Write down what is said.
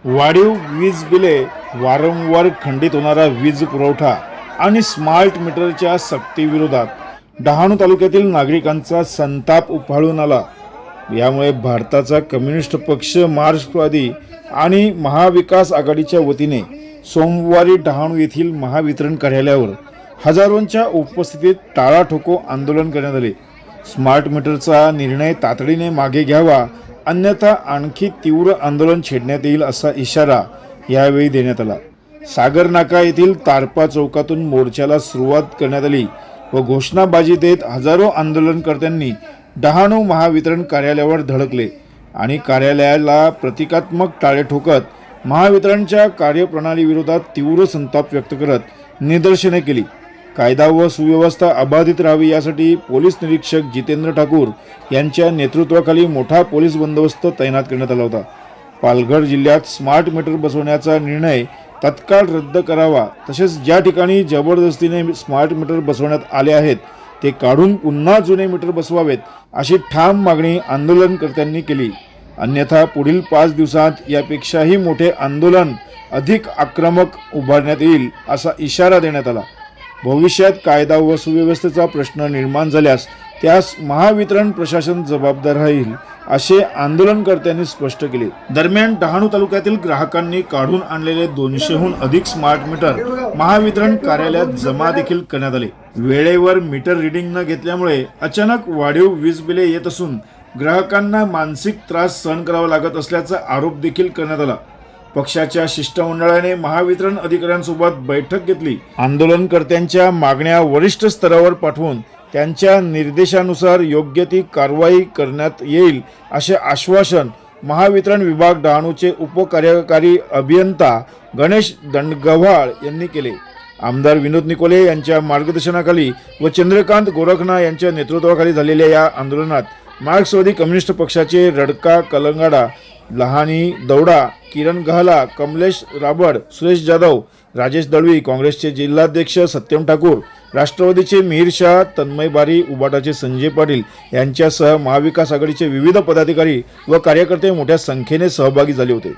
वाढीव वीज बिले, वारंवार खंडित होणारा वीज पुरवठा आणि स्मार्ट मीटरच्या सक्तीविरोधात डहाणू तालुक्यातील नागरिकांचा संताप उफाळून आला। यामुळे भारताचा कम्युनिस्ट पक्ष, मार्क्सवादी आणि महाविकास आघाडीच्या वतीने सोमवारी डहाणू येथील महावितरण कार्यालयावर हजारोंच्या उपस्थितीत टाळाठोको आंदोलन करण्यात आले। स्मार्ट मीटरचा निर्णय तातडीने मागे घ्यावा, अन्यथा आणखी तीव्र आंदोलन छेडण्यात येईल असा इशारा यावेळी देण्यात आला। सागर नाका येथील तारपा चौकातून मोर्चाला सुरुवात करण्यात आली व घोषणाबाजी देत हजारो आंदोलनकर्त्यांनी डहाणू महावितरण कार्यालयावर धडकले आणि कार्यालयाला प्रतिकात्मक टाळे ठोकत महावितरणच्या कार्यप्रणालीविरोधात तीव्र संताप व्यक्त करत निदर्शने केली। कायदा व सुव्यवस्था अबाधित राहावी यासाठी पोलीस निरीक्षक जितेंद्र ठाकूर यांच्या नेतृत्वाखाली मोठा पोलीस बंदोबस्त तैनात करण्यात आला होता। पालघर जिल्ह्यात स्मार्ट मीटर बसवण्याचा निर्णय तत्काळ रद्द करावा, तसेच ज्या ठिकाणी जबरदस्तीने स्मार्ट मीटर बसवण्यात आले आहेत ते काढून पुन्हा जुने मीटर बसवावेत अशी ठाम मागणी आंदोलनकर्त्यांनी केली। अन्यथा पुढील 5 दिवसांत यापेक्षाही मोठे आंदोलन अधिक आक्रमक उभारण्यात येईल असा इशारा देण्यात आला। भविष्यात कायदा व सुव्यवस्थेचा प्रश्न निर्माण झाल्यास त्यास महावितरण प्रशासन जबाबदार राहील असे आंदोलनकर्त्यांनी स्पष्ट केले। दरम्यान डहाणू तालुक्यातील ग्राहकांनी काढून आणलेले 200हून अधिक स्मार्ट मीटर महावितरण कार्यालयात जमा देखील करण्यात आले। वेळेवर मीटर रीडिंग न घेतल्यामुळे अचानक वाढीव वीज बिले येत असून ग्राहकांना मानसिक त्रास सहन करावा लागत असल्याचा आरोप देखील करण्यात आला। पक्षाच्या शिष्टमंडळाने महावितरण अधिकाऱ्यांसोबत बैठक घेतली। आंदोलनकर्त्यांच्या मागण्या वरिष्ठ स्तरावर पाठवून त्यांच्या निर्देशानुसार योग्य ती कारवाई करण्यात येईल असे आश्वासन महावितरण विभाग डहाणूचे उपकार्यकारी अभियंता गणेश दंडगव्हाळ यांनी केले। आमदार विनोद निकोले यांच्या मार्गदर्शनाखाली व चंद्रकांत गोरखना यांच्या नेतृत्वाखाली झालेल्या या आंदोलनात मार्क्सवादी कम्युनिस्ट पक्षाचे रडका कलंगाडा, लहानी दौडा, किरण गहला, कमलेश राबड, सुरेश जाधव, राजेश दळवी, काँग्रेसचे जिल्हाध्यक्ष सत्यम ठाकूर, राष्ट्रवादीचे मिहिर शाह, तन्मय बारी, उबाटाचे संजय पाटील यांच्यासह महाविकास आघाडीचे विविध पदाधिकारी व कार्यकर्ते मोठ्या संख्येने सहभागी झाले होते।